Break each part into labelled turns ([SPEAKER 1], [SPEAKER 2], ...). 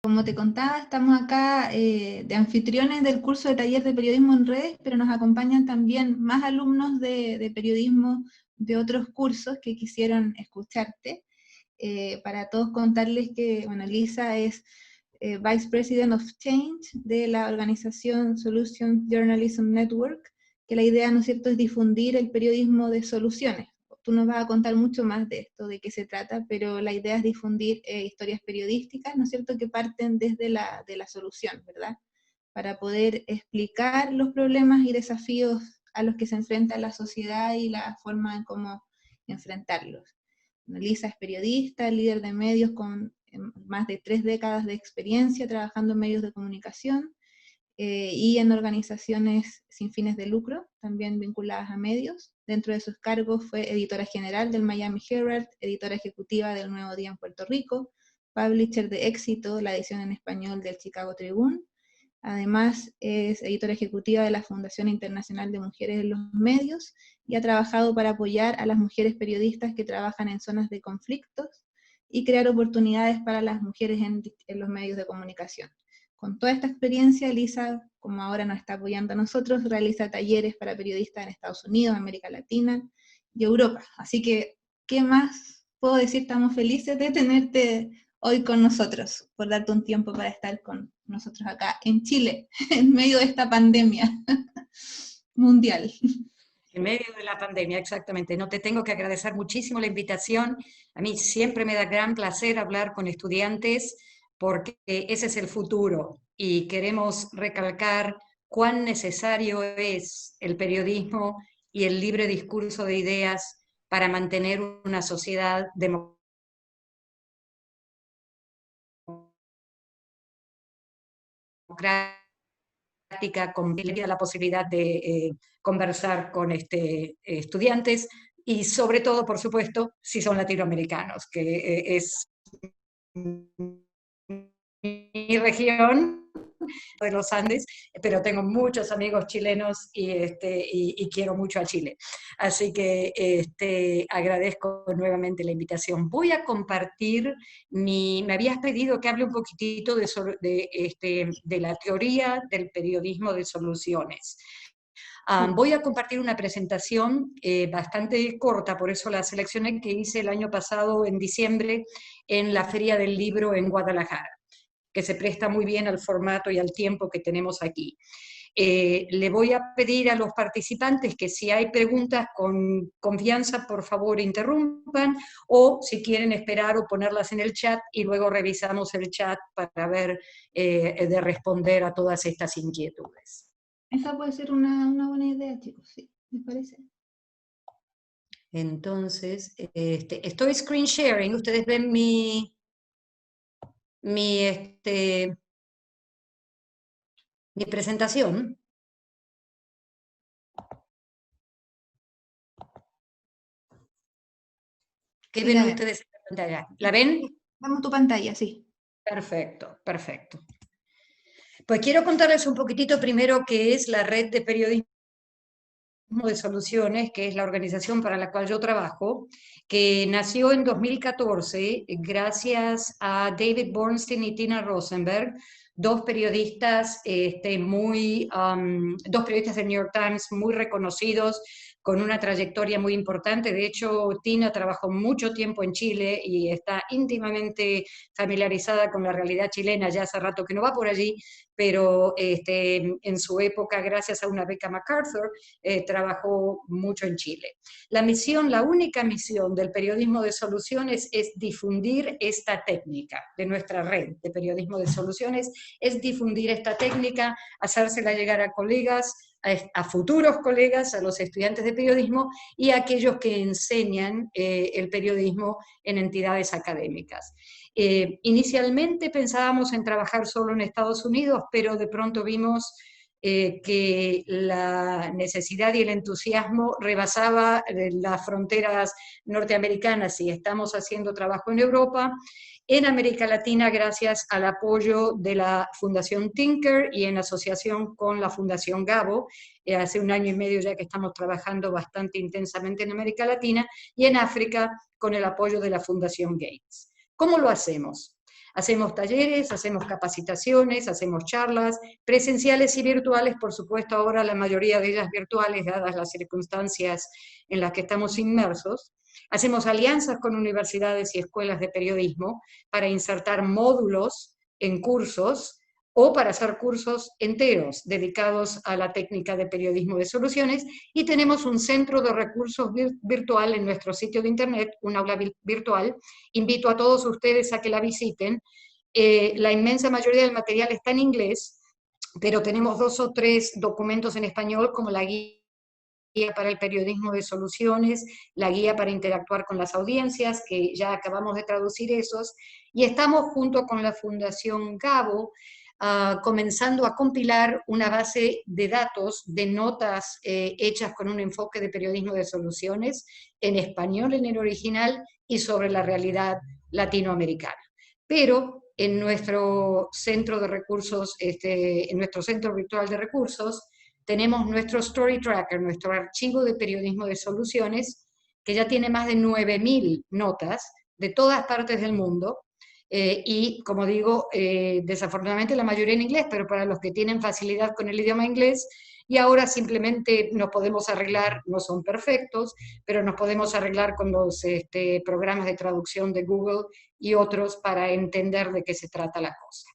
[SPEAKER 1] Como te contaba, estamos acá de anfitriones del curso de taller de periodismo en redes, pero nos acompañan también más alumnos de periodismo de otros cursos que quisieron escucharte. Para todos contarles que, bueno, Lisa es Vice President of Change de la organización Solution Journalism Network, que la idea, ¿no es cierto?, es difundir el periodismo de soluciones. Tú nos vas a contar mucho más de esto, de qué se trata, pero la idea es difundir historias periodísticas, ¿no es cierto?, que parten desde de la solución, ¿verdad? Para poder explicar los problemas y desafíos a los que se enfrenta la sociedad y la forma en cómo enfrentarlos. Lisa es periodista, líder de medios con más de 3 décadas de experiencia trabajando en medios de comunicación y en organizaciones sin fines de lucro, también vinculadas a medios. Dentro de sus cargos fue editora general del Miami Herald, editora ejecutiva del Nuevo Día en Puerto Rico, publisher de éxito, la edición en español del Chicago Tribune. Además, es editora ejecutiva de la Fundación Internacional de Mujeres en los Medios y ha trabajado para apoyar a las mujeres periodistas que trabajan en zonas de conflictos y crear oportunidades para las mujeres en los medios de comunicación. Con toda esta experiencia, Lisa, como ahora nos está apoyando a nosotros, realiza talleres para periodistas en Estados Unidos, América Latina y Europa. Así que, ¿qué más puedo decir? Estamos felices de tenerte hoy con nosotros, por darte un tiempo para estar con nosotros acá en Chile, en medio de esta pandemia mundial.
[SPEAKER 2] En medio de la pandemia, exactamente. No te tengo que agradecer muchísimo la invitación. A mí siempre me da gran placer hablar con estudiantes porque ese es el futuro y queremos recalcar cuán necesario es el periodismo y el libre discurso de ideas para mantener una sociedad democrática, con la posibilidad de conversar con estudiantes y sobre todo, por supuesto, si son latinoamericanos, que es mi región de los Andes, pero tengo muchos amigos chilenos y quiero mucho a Chile. Así que agradezco nuevamente la invitación. Voy a compartir me habías pedido que hable un poquitito de la teoría del periodismo de soluciones. Voy a compartir una presentación bastante corta, por eso la seleccioné, que hice el año pasado en diciembre en la Feria del Libro en Guadalajara, que se presta muy bien al formato y al tiempo que tenemos aquí. Le voy a pedir a los participantes que si hay preguntas con confianza, por favor interrumpan, o si quieren esperar o ponerlas en el chat y luego revisamos el chat para ver de responder a todas estas inquietudes.
[SPEAKER 1] Esa puede ser una buena idea, chicos, sí, me parece.
[SPEAKER 2] Entonces, estoy screen sharing, ustedes ven mi presentación. ¿Qué
[SPEAKER 1] Sí,
[SPEAKER 2] ven
[SPEAKER 1] la vemos.
[SPEAKER 2] ustedes en la pantalla? ¿La ven?
[SPEAKER 1] Vamos tu pantalla, sí.
[SPEAKER 2] Perfecto, perfecto. Pues quiero contarles un poquitito primero qué es la Red de Periodismo de Soluciones, que es la organización para la cual yo trabajo, que nació en 2014 gracias a David Bornstein y Tina Rosenberg, dos periodistas dos periodistas del New York Times muy reconocidos, con una trayectoria muy importante. De hecho, Tina trabajó mucho tiempo en Chile y está íntimamente familiarizada con la realidad chilena, ya hace rato que no va por allí, pero en su época, gracias a una beca MacArthur, trabajó mucho en Chile. La única misión del periodismo de soluciones es difundir esta técnica de nuestra red de periodismo de soluciones, es difundir esta técnica, hacérsela llegar a colegas, a futuros colegas, a los estudiantes de periodismo y a aquellos que enseñan el periodismo en entidades académicas. Inicialmente pensábamos en trabajar solo en Estados Unidos, pero de pronto vimos que la necesidad y el entusiasmo rebasaba las fronteras norteamericanas y estamos haciendo trabajo en Europa, en América Latina, gracias al apoyo de la Fundación Tinker y en asociación con la Fundación Gabo. Hace 1 año y medio ya que estamos trabajando bastante intensamente en América Latina y en África con el apoyo de la Fundación Gates. ¿Cómo lo hacemos? Hacemos talleres, hacemos capacitaciones, hacemos charlas presenciales y virtuales, por supuesto ahora la mayoría de ellas virtuales, dadas las circunstancias en las que estamos inmersos. Hacemos alianzas con universidades y escuelas de periodismo para insertar módulos en cursos o para hacer cursos enteros dedicados a la técnica de periodismo de soluciones, y tenemos un centro de recursos virtual en nuestro sitio de internet, un aula virtual. Invito a todos ustedes a que la visiten. La inmensa mayoría del material está en inglés, pero tenemos 2 o 3 documentos en español, como la guía para el periodismo de soluciones, la guía para interactuar con las audiencias, que ya acabamos de traducir esos, y estamos junto con la Fundación Gabo comenzando a compilar una base de datos, de notas hechas con un enfoque de periodismo de soluciones en español en el original y sobre la realidad latinoamericana. Pero en nuestro centro de recursos, en nuestro centro virtual de recursos, tenemos nuestro Story Tracker, nuestro archivo de periodismo de soluciones, que ya tiene más de 9.000 notas de todas partes del mundo, y como digo, desafortunadamente la mayoría en inglés, pero para los que tienen facilidad con el idioma inglés, y ahora simplemente nos podemos arreglar, no son perfectos, pero nos podemos arreglar con los programas de traducción de Google y otros para entender de qué se trata la cosa.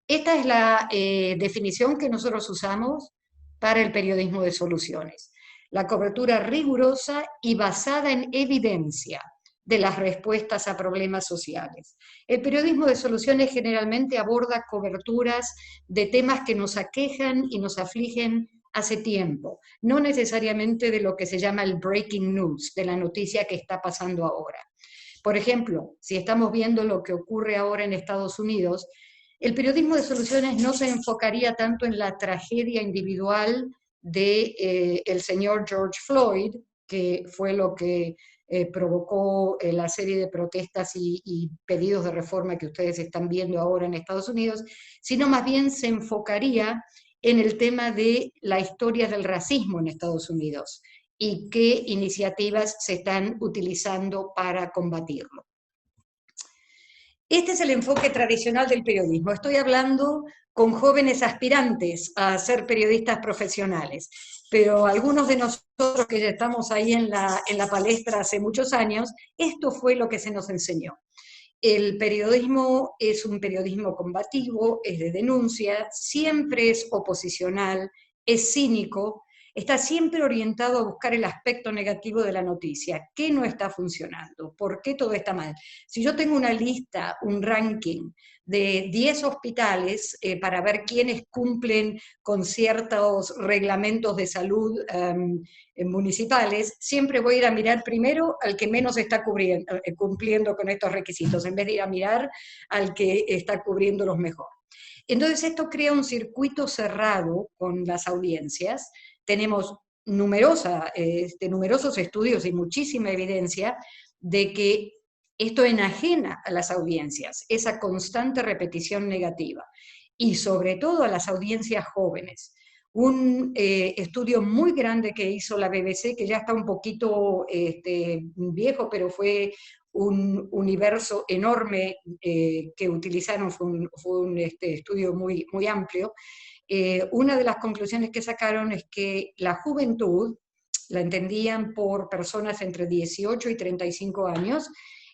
[SPEAKER 2] Esta es la definición que nosotros usamos para el periodismo de soluciones. La cobertura rigurosa y basada en evidencia de las respuestas a problemas sociales. El periodismo de soluciones generalmente aborda coberturas de temas que nos aquejan y nos afligen hace tiempo, no necesariamente de lo que se llama el breaking news, de la noticia que está pasando ahora. Por ejemplo, si estamos viendo lo que ocurre ahora en Estados Unidos, el periodismo de soluciones no se enfocaría tanto en la tragedia individual de el señor George Floyd, que fue lo que provocó la serie de protestas y pedidos de reforma que ustedes están viendo ahora en Estados Unidos, sino más bien se enfocaría en el tema de la historia del racismo en Estados Unidos y qué iniciativas se están utilizando para combatirlo. Este es el enfoque tradicional del periodismo. Estoy hablando con jóvenes aspirantes a ser periodistas profesionales, pero algunos de nosotros que ya estamos ahí en la palestra hace muchos años, esto fue lo que se nos enseñó. El periodismo es un periodismo combativo, es de denuncia, siempre es oposicional, es cínico, está siempre orientado a buscar el aspecto negativo de la noticia. ¿Qué no está funcionando? ¿Por qué todo está mal? Si yo tengo una lista, un ranking de 10 hospitales para ver quiénes cumplen con ciertos reglamentos de salud municipales, siempre voy a ir a mirar primero al que menos está cumpliendo con estos requisitos, en vez de ir a mirar al que está cubriéndolos mejor. Entonces esto crea un circuito cerrado con las audiencias. Tenemos numerosos estudios y muchísima evidencia de que esto enajena a las audiencias, esa constante repetición negativa, y sobre todo a las audiencias jóvenes. Un estudio muy grande que hizo la BBC, que ya está un poquito viejo, pero fue un universo enorme que utilizaron, fue un estudio muy, muy amplio. Una de las conclusiones que sacaron es que la juventud, la entendían por personas entre 18 y 35 años,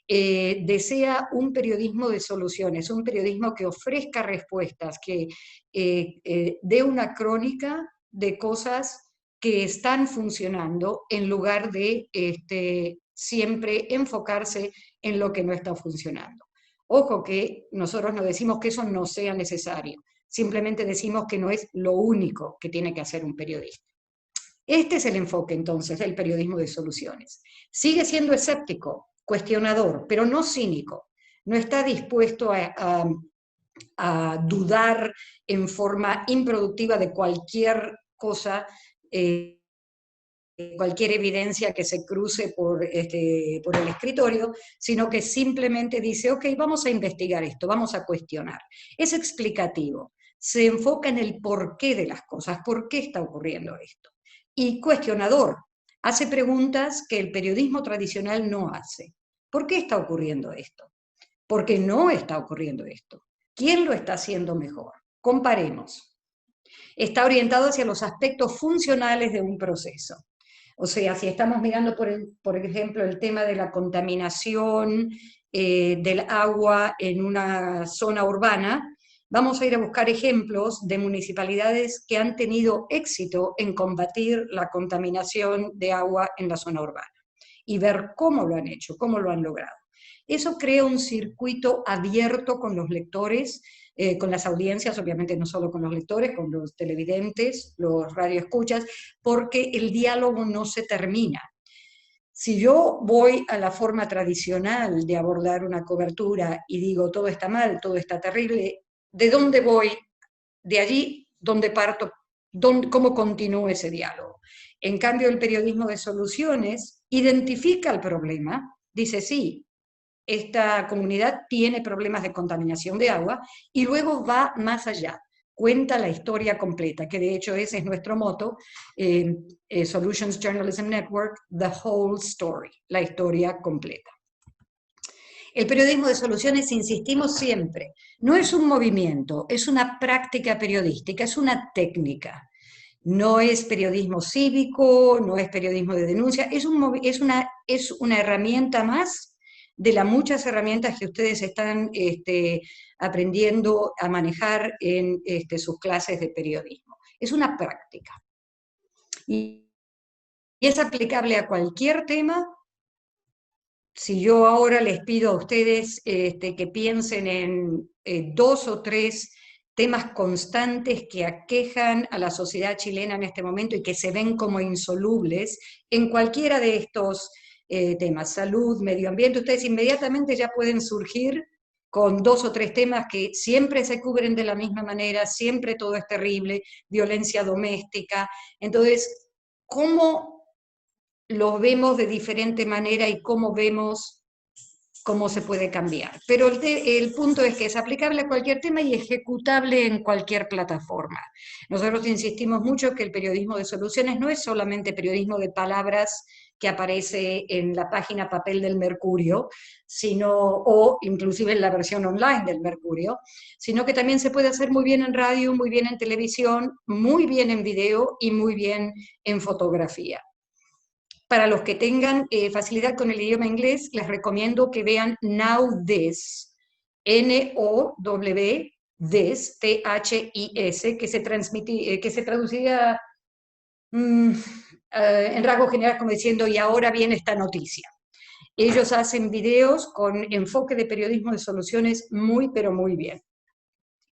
[SPEAKER 2] desea un periodismo de soluciones, un periodismo que ofrezca respuestas, que dé una crónica de cosas que están funcionando en lugar de siempre enfocarse en lo que no está funcionando. Ojo que nosotros no decimos que eso no sea necesario, simplemente decimos que no es lo único que tiene que hacer un periodista. Este es el enfoque entonces del periodismo de soluciones. Sigue siendo escéptico, cuestionador, pero no cínico. No está dispuesto a dudar en forma improductiva de cualquier cosa, cualquier evidencia que se cruce por el escritorio, sino que simplemente dice, ok, vamos a investigar esto, vamos a cuestionar. Es explicativo, se enfoca en el porqué de las cosas, por qué está ocurriendo esto. Y cuestionador, hace preguntas que el periodismo tradicional no hace. ¿Por qué está ocurriendo esto? porque no está ocurriendo esto. ¿Quién lo está haciendo mejor? Comparemos. Está orientado hacia los aspectos funcionales de un proceso. O sea, si estamos mirando, por ejemplo, el tema de la contaminación del agua en una zona urbana, vamos a ir a buscar ejemplos de municipalidades que han tenido éxito en combatir la contaminación de agua en la zona urbana y ver cómo lo han hecho, cómo lo han logrado. Eso crea un circuito abierto con los lectores, con las audiencias, obviamente no solo con los lectores, con los televidentes, los radioescuchas, porque el diálogo no se termina. Si yo voy a la forma tradicional de abordar una cobertura y digo todo está mal, todo está terrible, ¿de dónde voy? De allí, ¿dónde parto? ¿Cómo continúa ese diálogo? En cambio, el periodismo de soluciones identifica el problema, dice sí, esta comunidad tiene problemas de contaminación de agua y luego va más allá, cuenta la historia completa, que de hecho ese es nuestro moto, Solutions Journalism Network, The Whole Story, la historia completa. El periodismo de soluciones, insistimos siempre, no es un movimiento, es una práctica periodística, es una técnica. No es periodismo cívico, no es periodismo de denuncia, es una herramienta más de las muchas herramientas que ustedes están aprendiendo a manejar en sus clases de periodismo. Es una práctica. Y es aplicable a cualquier tema. Si yo ahora les pido a ustedes que piensen en 2 o 3 temas constantes que aquejan a la sociedad chilena en este momento y que se ven como insolubles, en cualquiera de estos temas, salud, medio ambiente, ustedes inmediatamente ya pueden surgir con 2 o 3 temas que siempre se cubren de la misma manera, siempre todo es terrible, violencia doméstica. Entonces, ¿cómo los vemos de diferente manera y cómo vemos cómo se puede cambiar? Pero el punto es que es aplicable a cualquier tema y ejecutable en cualquier plataforma. Nosotros insistimos mucho que el periodismo de soluciones no es solamente periodismo de palabras que aparece en la página papel del Mercurio, o inclusive en la versión online del Mercurio, sino que también se puede hacer muy bien en radio, muy bien en televisión, muy bien en video y muy bien en fotografía. Para los que tengan facilidad con el idioma inglés, les recomiendo que vean Now This, N-O-W, This, T-H-I-S, que se traducía en rasgos generales como diciendo, y ahora viene esta noticia. Ellos hacen videos con enfoque de periodismo de soluciones muy, pero muy bien.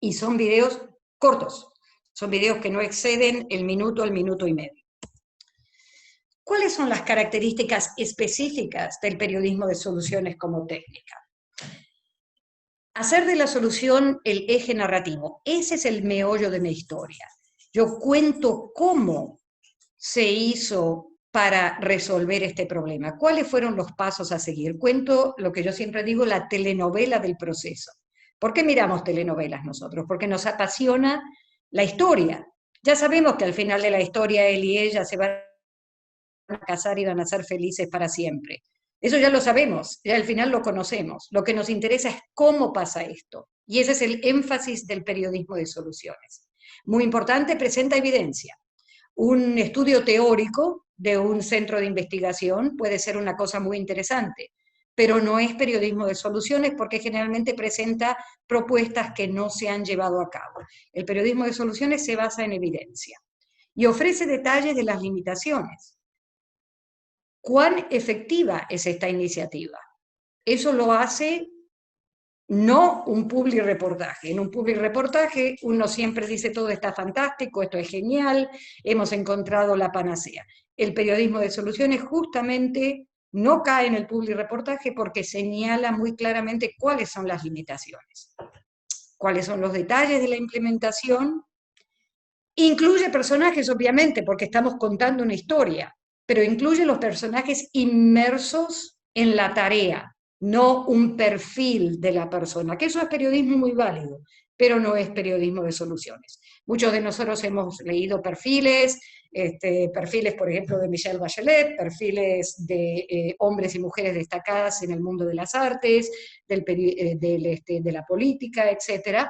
[SPEAKER 2] Y son videos cortos, son videos que no exceden el minuto y medio. ¿Cuáles son las características específicas del periodismo de soluciones como técnica? Hacer de la solución el eje narrativo. Ese es el meollo de mi historia. Yo cuento cómo se hizo para resolver este problema, cuáles fueron los pasos a seguir. Cuento lo que yo siempre digo, la telenovela del proceso. ¿Por qué miramos telenovelas nosotros? Porque nos apasiona la historia. Ya sabemos que al final de la historia él y ella se van a casar y van a ser felices para siempre. Eso ya lo sabemos, ya al final lo conocemos. Lo que nos interesa es cómo pasa esto. Y ese es el énfasis del periodismo de soluciones. Muy importante, presenta evidencia. Un estudio teórico de un centro de investigación puede ser una cosa muy interesante, pero no es periodismo de soluciones porque generalmente presenta propuestas que no se han llevado a cabo. El periodismo de soluciones se basa en evidencia y ofrece detalles de las limitaciones. ¿Cuán efectiva es esta iniciativa? Eso lo hace no un public reportaje. En un public reportaje uno siempre dice todo está fantástico, esto es genial, hemos encontrado la panacea. El periodismo de soluciones justamente no cae en el public reportaje porque señala muy claramente cuáles son las limitaciones, cuáles son los detalles de la implementación. Incluye personajes, obviamente, porque estamos contando una historia, pero incluye los personajes inmersos en la tarea, no un perfil de la persona, que eso es periodismo muy válido, pero no es periodismo de soluciones. Muchos de nosotros hemos leído perfiles, perfiles, por ejemplo, de Michelle Bachelet, perfiles de hombres y mujeres destacadas en el mundo de las artes, de la política, etc.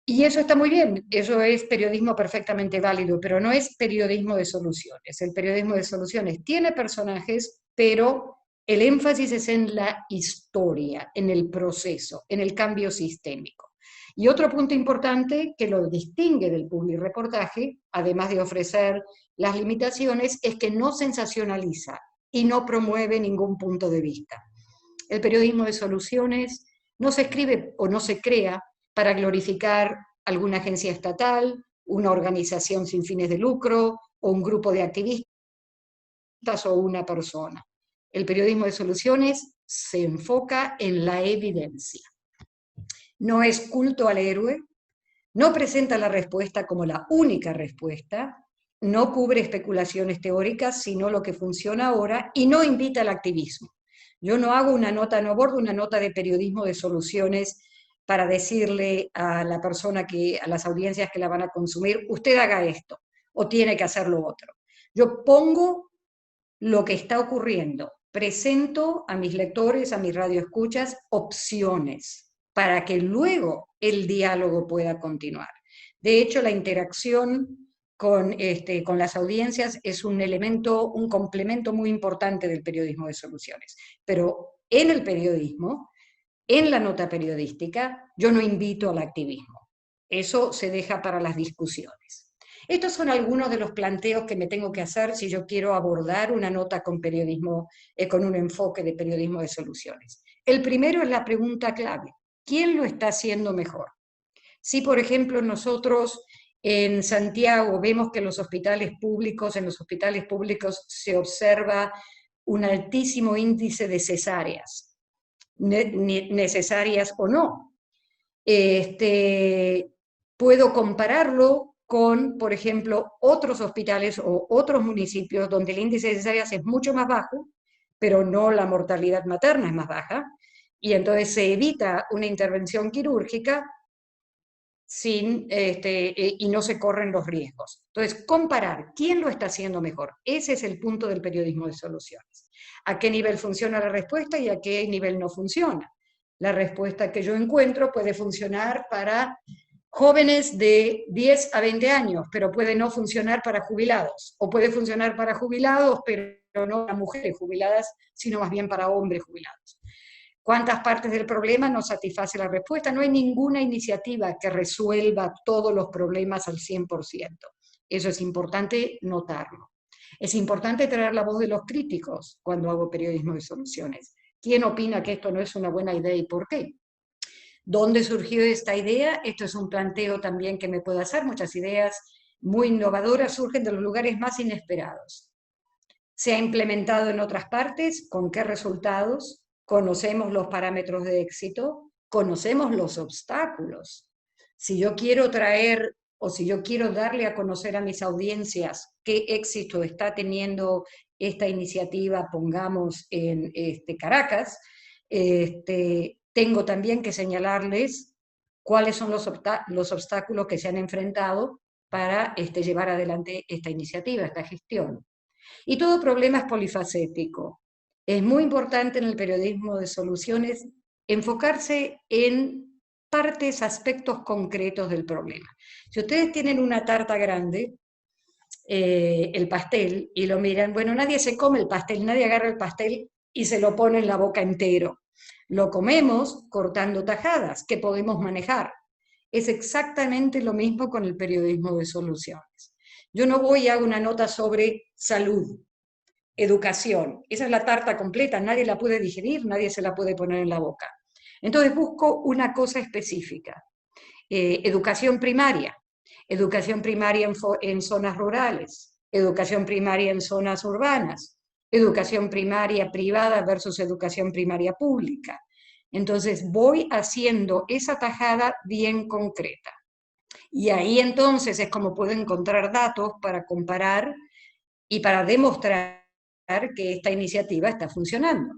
[SPEAKER 2] Y eso está muy bien, eso es periodismo perfectamente válido, pero no es periodismo de soluciones. El periodismo de soluciones tiene personajes, pero el énfasis es en la historia, en el proceso, en el cambio sistémico. Y otro punto importante que lo distingue del publirreportaje, además de ofrecer las limitaciones, es que no sensacionaliza y no promueve ningún punto de vista. El periodismo de soluciones no se escribe o no se crea para glorificar alguna agencia estatal, una organización sin fines de lucro o un grupo de activistas o una persona. El periodismo de soluciones se enfoca en la evidencia. No es culto al héroe, no presenta la respuesta como la única respuesta, no cubre especulaciones teóricas, sino lo que funciona ahora, y no invita al activismo. Yo no hago una nota, no abordo una nota de periodismo de soluciones para decirle a la persona a las audiencias que la van a consumir, usted haga esto, o tiene que hacer lo otro. Yo pongo lo que está ocurriendo, presento a mis lectores, a mis radioescuchas, opciones para que luego el diálogo pueda continuar. De hecho, la interacción con las audiencias es un elemento, un complemento muy importante del periodismo de soluciones. Pero en el periodismo, en la nota periodística, yo no invito al activismo. Eso se deja para las discusiones. Estos son algunos de los planteos que me tengo que hacer si yo quiero abordar una nota con periodismo, con un enfoque de periodismo de soluciones. El primero es la pregunta clave. ¿Quién lo está haciendo mejor? Si, por ejemplo, nosotros en Santiago vemos que en los hospitales públicos se observa un altísimo índice de cesáreas, necesarias o no. Puedo compararlo con, por ejemplo, otros hospitales o otros municipios donde el índice de cesáreas es mucho más bajo, pero no la mortalidad materna es más baja, y entonces se evita una intervención quirúrgica y no se corren los riesgos. Entonces, comparar quién lo está haciendo mejor, ese es el punto del periodismo de soluciones. ¿A qué nivel funciona la respuesta y a qué nivel no funciona? La respuesta que yo encuentro puede funcionar para jóvenes de 10 a 20 años, pero puede no funcionar para jubilados, o puede funcionar para jubilados, pero no para mujeres jubiladas, sino más bien para hombres jubilados. ¿Cuántas partes del problema no satisface la respuesta? No hay ninguna iniciativa que resuelva todos los problemas al 100%. Eso es importante notarlo. Es importante traer la voz de los críticos cuando hago periodismo de soluciones. ¿Quién opina que esto no es una buena idea y por qué? ¿Dónde surgió esta idea? Esto es un planteo también que me puedo hacer. Muchas ideas muy innovadoras surgen de los lugares más inesperados. ¿Se ha implementado en otras partes? ¿Con qué resultados? Conocemos los parámetros de éxito, conocemos los obstáculos. Si yo quiero traer o si yo quiero darle a conocer a mis audiencias qué éxito está teniendo esta iniciativa, pongamos en Caracas, tengo también que señalarles cuáles son los obstáculos que se han enfrentado para llevar adelante esta iniciativa, esta gestión. Y todo problema es polifacético. Es muy importante en el periodismo de soluciones enfocarse en partes, aspectos concretos del problema. Si ustedes tienen una tarta grande, el pastel, y lo miran, bueno, nadie se come el pastel, nadie agarra el pastel y se lo pone en la boca entero. Lo comemos cortando tajadas que podemos manejar. Es exactamente lo mismo con el periodismo de soluciones. Yo no voy a una nota sobre salud, educación. Esa es la tarta completa, nadie la puede digerir, nadie se la puede poner en la boca. Entonces busco una cosa específica. Educación primaria en zonas rurales, educación primaria en zonas urbanas, educación primaria privada versus educación primaria pública. Entonces voy haciendo esa tajada bien concreta. Y ahí entonces es como puedo encontrar datos para comparar y para demostrar que esta iniciativa está funcionando.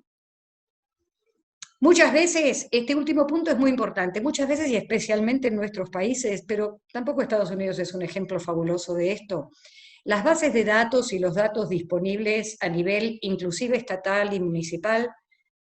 [SPEAKER 2] Muchas veces, este último punto es muy importante, muchas veces y especialmente en nuestros países, pero tampoco Estados Unidos es un ejemplo fabuloso de esto. Las bases de datos y los datos disponibles a nivel inclusive estatal y municipal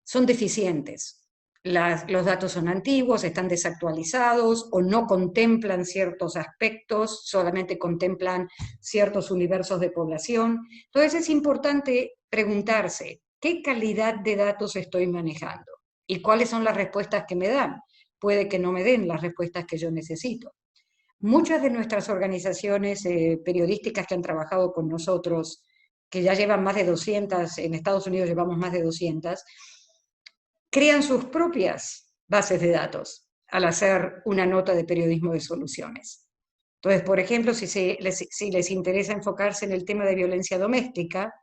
[SPEAKER 2] son deficientes. Los datos son antiguos, están desactualizados o no contemplan ciertos aspectos, solamente contemplan ciertos universos de población. Entonces es importante preguntarse, ¿qué calidad de datos estoy manejando? ¿Y cuáles son las respuestas que me dan? Puede que no me den las respuestas que yo necesito. Muchas de nuestras organizaciones periodísticas que han trabajado con nosotros, que ya llevan más de 200, en Estados Unidos llevamos más de 200, crean sus propias bases de datos al hacer una nota de periodismo de soluciones. Entonces, por ejemplo, si les interesa enfocarse en el tema de violencia doméstica,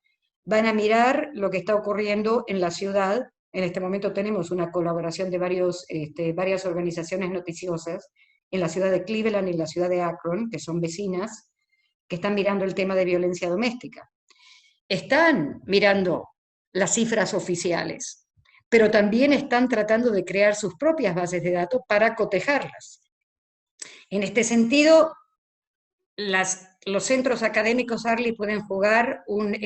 [SPEAKER 2] van a mirar lo que está ocurriendo en la ciudad. En este momento tenemos una colaboración de varias organizaciones noticiosas en la ciudad de Cleveland y en la ciudad de Akron, que son vecinas, que están mirando el tema de violencia doméstica. Están mirando las cifras oficiales, pero también están tratando de crear sus propias bases de datos para cotejarlas. En este sentido, los centros académicos ARLI pueden jugar un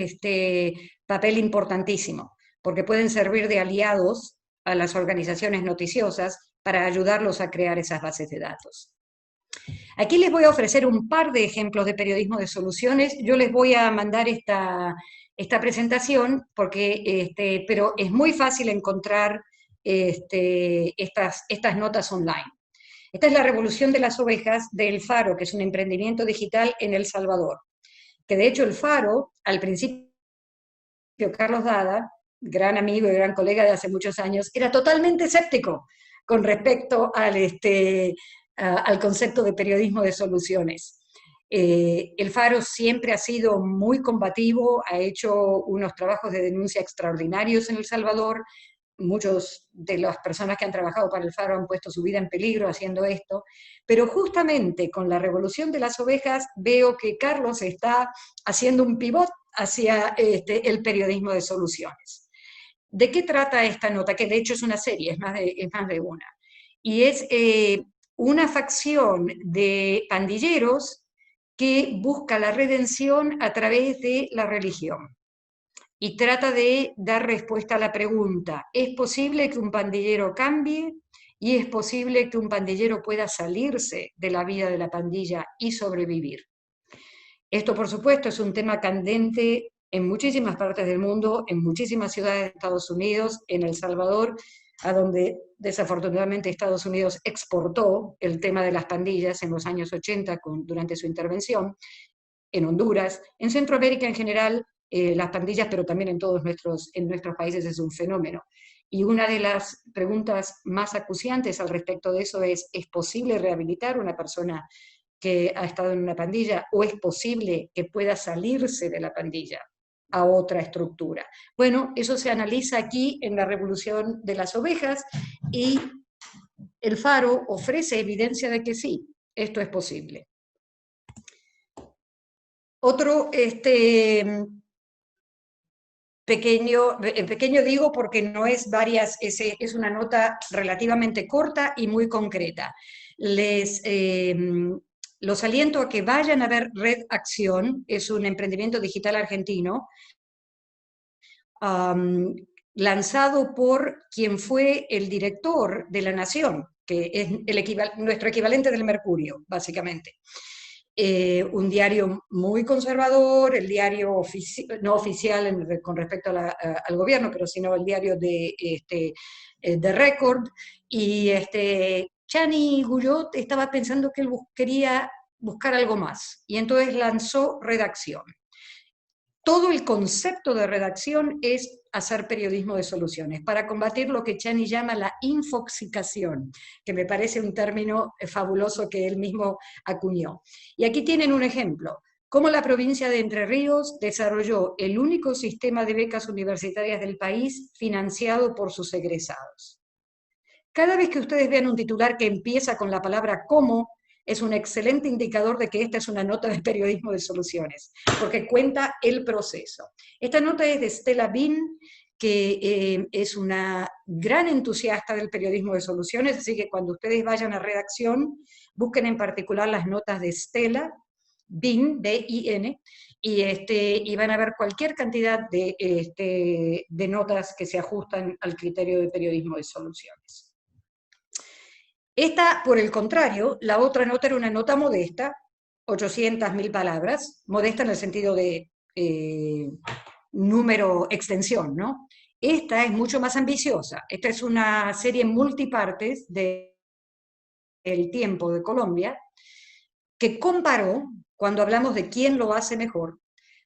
[SPEAKER 2] papel importantísimo, porque pueden servir de aliados a las organizaciones noticiosas para ayudarlos a crear esas bases de datos. Aquí les voy a ofrecer un par de ejemplos de periodismo de soluciones. Yo les voy a mandar esta presentación, pero es muy fácil encontrar estas notas online. Esta es la revolución de las ovejas de El Faro, que es un emprendimiento digital en El Salvador. Que de hecho El Faro, al principio, Carlos Dada, gran amigo y gran colega de hace muchos años, era totalmente escéptico con respecto al concepto de periodismo de soluciones. El Faro siempre ha sido muy combativo, ha hecho unos trabajos de denuncia extraordinarios en El Salvador. Muchas de las personas que han trabajado para el Faro han puesto su vida en peligro haciendo esto, pero justamente con la revolución de las ovejas veo que Carlos está haciendo un pivot hacia el periodismo de soluciones. ¿De qué trata esta nota? Que de hecho es una serie, es más de una. Y es una facción de pandilleros que busca la redención a través de la religión. Y trata de dar respuesta a la pregunta, ¿es posible que un pandillero cambie? ¿Y es posible que un pandillero pueda salirse de la vida de la pandilla y sobrevivir? Esto, por supuesto, es un tema candente en muchísimas partes del mundo, en muchísimas ciudades de Estados Unidos, en El Salvador, a donde desafortunadamente Estados Unidos exportó el tema de las pandillas en los años 80 durante su intervención, en Honduras, en Centroamérica en general, las pandillas, pero también en nuestros países es un fenómeno. Y una de las preguntas más acuciantes al respecto de eso ¿es posible rehabilitar a una persona que ha estado en una pandilla o es posible que pueda salirse de la pandilla a otra estructura? Bueno, eso se analiza aquí en la revolución de las ovejas y el Faro ofrece evidencia de que sí, esto es posible. Otro pequeño digo porque no es varias, es una nota relativamente corta y muy concreta. Los aliento a que vayan a ver Red Acción, es un emprendimiento digital argentino, lanzado por quien fue el director de La Nación, que es nuestro equivalente del Mercurio, básicamente. Un diario muy conservador, el diario no oficial con respecto al gobierno, pero sino el diario de Record, y Chani Guyot estaba pensando que él quería buscar algo más, y entonces lanzó Redacción. Todo el concepto de redacción es hacer periodismo de soluciones, para combatir lo que Chani llama la infoxicación, que me parece un término fabuloso que él mismo acuñó. Y aquí tienen un ejemplo, cómo la provincia de Entre Ríos desarrolló el único sistema de becas universitarias del país financiado por sus egresados. Cada vez que ustedes vean un titular que empieza con la palabra cómo, es un excelente indicador de que esta es una nota de periodismo de soluciones, porque cuenta el proceso. Esta nota es de Stella Bean, que es una gran entusiasta del periodismo de soluciones, así que cuando ustedes vayan a redacción, busquen en particular las notas de Stella Bin, B-I-N, y van a ver cualquier cantidad de notas que se ajustan al criterio de periodismo de soluciones. Esta, por el contrario, la otra nota era una nota modesta, 800.000 palabras, modesta en el sentido de número, extensión, ¿no? Esta es mucho más ambiciosa. Esta es una serie en multipartes del Tiempo de Colombia, que comparó, cuando hablamos de quién lo hace mejor,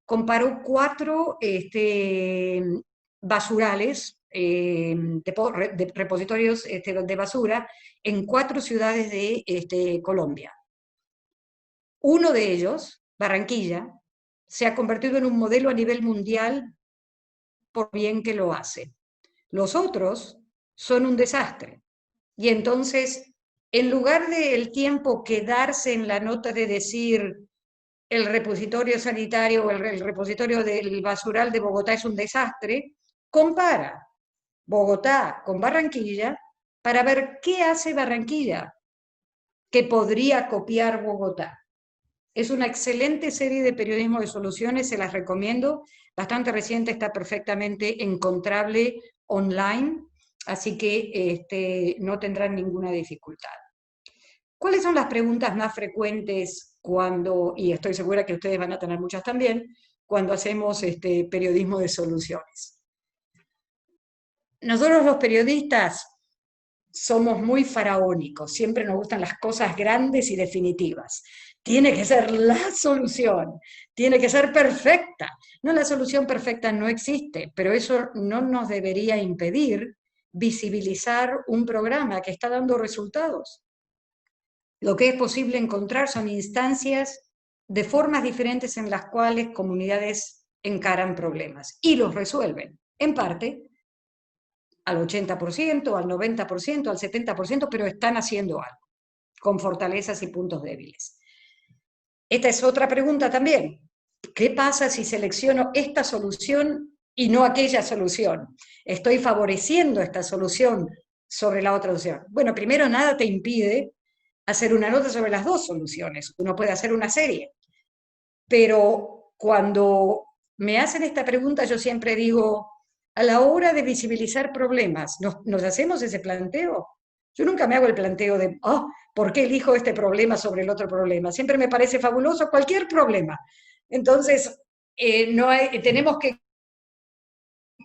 [SPEAKER 2] comparó 4 basurales, de repositorios de basura, en 4 ciudades de Colombia. Uno de ellos, Barranquilla, se ha convertido en un modelo a nivel mundial por bien que lo hace. Los otros son un desastre. Y entonces, en lugar del Tiempo quedarse en la nota de decir el repositorio sanitario o el repositorio del basural de Bogotá es un desastre, compara Bogotá con Barranquilla para ver qué hace Barranquilla que podría copiar Bogotá. Es una excelente serie de periodismo de soluciones, se las recomiendo, bastante reciente, está perfectamente encontrable online, así que no tendrán ninguna dificultad. ¿Cuáles son las preguntas más frecuentes cuando, y estoy segura que ustedes van a tener muchas también, cuando hacemos periodismo de soluciones? Nosotros los periodistas somos muy faraónicos, siempre nos gustan las cosas grandes y definitivas. Tiene que ser la solución, tiene que ser perfecta. No, la solución perfecta no existe, pero eso no nos debería impedir visibilizar un programa que está dando resultados. Lo que es posible encontrar son instancias de formas diferentes en las cuales comunidades encaran problemas y los resuelven, en parte, al 80%, al 90%, al 70%, pero están haciendo algo, con fortalezas y puntos débiles. Esta es otra pregunta también. ¿Qué pasa si selecciono esta solución y no aquella solución? ¿Estoy favoreciendo esta solución sobre la otra opción? Bueno, primero, nada te impide hacer una nota sobre las 2 soluciones. Uno puede hacer una serie. Pero cuando me hacen esta pregunta, yo siempre digo, a la hora de visibilizar problemas, ¿nos hacemos ese planteo? Yo nunca me hago el planteo de, ¿por qué elijo este problema sobre el otro problema? Siempre me parece fabuloso cualquier problema. Entonces, tenemos que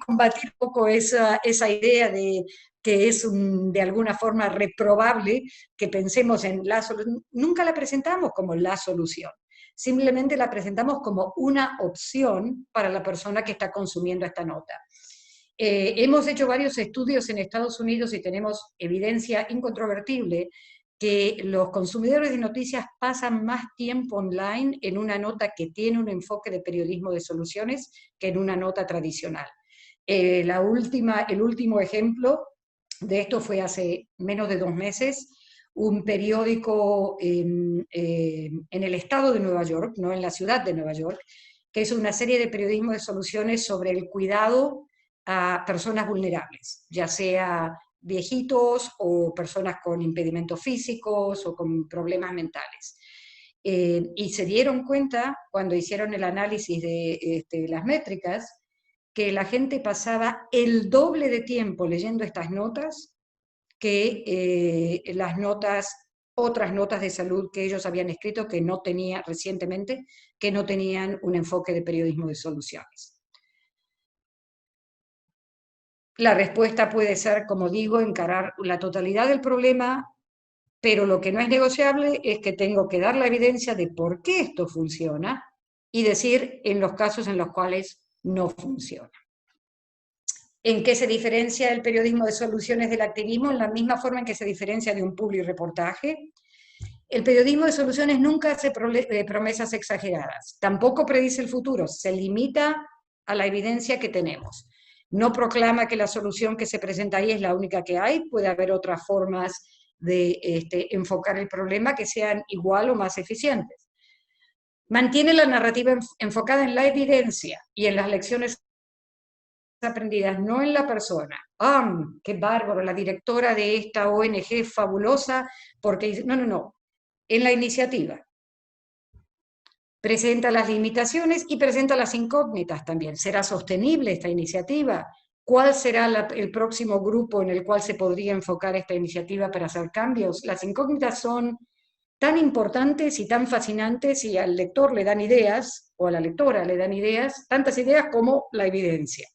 [SPEAKER 2] combatir un poco esa idea de que es de alguna forma reprobable que pensemos en la solución. Nunca la presentamos como la solución. Simplemente la presentamos como una opción para la persona que está consumiendo esta nota. Hemos hecho varios estudios en Estados Unidos y tenemos evidencia incontrovertible que los consumidores de noticias pasan más tiempo online en una nota que tiene un enfoque de periodismo de soluciones que en una nota tradicional. El último ejemplo de esto fue hace menos de 2 meses, un periódico en el estado de Nueva York, no en la ciudad de Nueva York, que es una serie de periodismo de soluciones sobre el cuidado a personas vulnerables, ya sea viejitos o personas con impedimentos físicos o con problemas mentales. Y se dieron cuenta, cuando hicieron el análisis de las métricas, que la gente pasaba el doble de tiempo leyendo estas notas que otras notas de salud que ellos habían escrito que no tenían recientemente, que no tenían un enfoque de periodismo de soluciones. La respuesta puede ser, como digo, encarar la totalidad del problema, pero lo que no es negociable es que tengo que dar la evidencia de por qué esto funciona y decir en los casos en los cuales no funciona. ¿En qué se diferencia el periodismo de soluciones del activismo? En la misma forma en que se diferencia de un publireportaje. El periodismo de soluciones nunca hace promesas exageradas, tampoco predice el futuro, se limita a la evidencia que tenemos. No proclama que la solución que se presenta ahí es la única que hay, puede haber otras formas de enfocar el problema que sean igual o más eficientes. Mantiene la narrativa enfocada en la evidencia y en las lecciones aprendidas no en la persona. ¡Ah, qué bárbaro! La directora de esta ONG es fabulosa porque dice, no, no, no, en la iniciativa. Presenta las limitaciones y presenta las incógnitas también. ¿Será sostenible esta iniciativa? ¿Cuál será el próximo grupo en el cual se podría enfocar esta iniciativa para hacer cambios? Las incógnitas son tan importantes y tan fascinantes y al lector le dan ideas, o a la lectora le dan ideas, tantas ideas como la evidencia.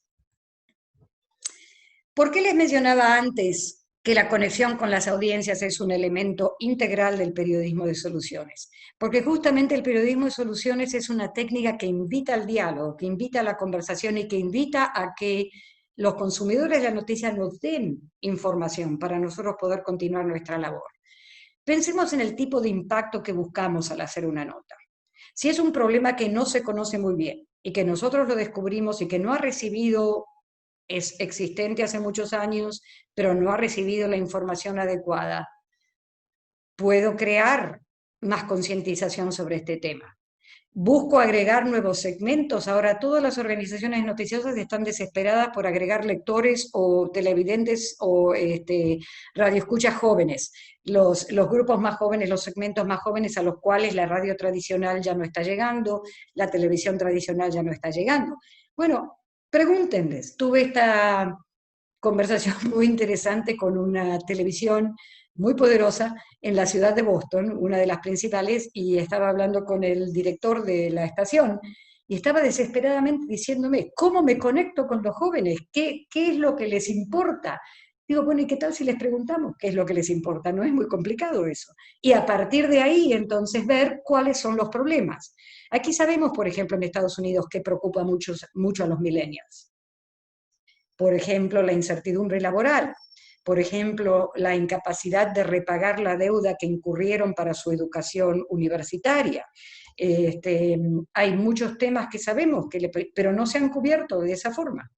[SPEAKER 2] ¿Por qué les mencionaba antes que la conexión con las audiencias es un elemento integral del periodismo de soluciones? Porque justamente el periodismo de soluciones es una técnica que invita al diálogo, que invita a la conversación y que invita a que los consumidores de la noticia nos den información para nosotros poder continuar nuestra labor. Pensemos en el tipo de impacto que buscamos al hacer una nota. Si es un problema que no se conoce muy bien y que nosotros lo descubrimos y que no ha recibido, es existente hace muchos años, pero no ha recibido la información adecuada, puedo crear más concientización sobre este tema. Busco agregar nuevos segmentos. Ahora todas las organizaciones noticiosas están desesperadas por agregar lectores o televidentes o radioescuchas jóvenes. Los grupos más jóvenes, los segmentos más jóvenes a los cuales la radio tradicional ya no está llegando, la televisión tradicional ya no está llegando. Bueno, pregúntenles. Tuve esta conversación muy interesante con una televisión muy poderosa en la ciudad de Boston, una de las principales, y estaba hablando con el director de la estación, y estaba desesperadamente diciéndome, ¿cómo me conecto con los jóvenes? ¿Qué es lo que les importa? Digo, bueno, ¿y qué tal si les preguntamos qué es lo que les importa? No es muy complicado eso. Y a partir de ahí, entonces, ver cuáles son los problemas. Aquí sabemos, por ejemplo, en Estados Unidos, que preocupa mucho a los millennials. Por ejemplo, la incertidumbre laboral, por ejemplo, la incapacidad de repagar la deuda que incurrieron para su educación universitaria. Hay muchos temas que sabemos, pero no se han cubierto de esa forma.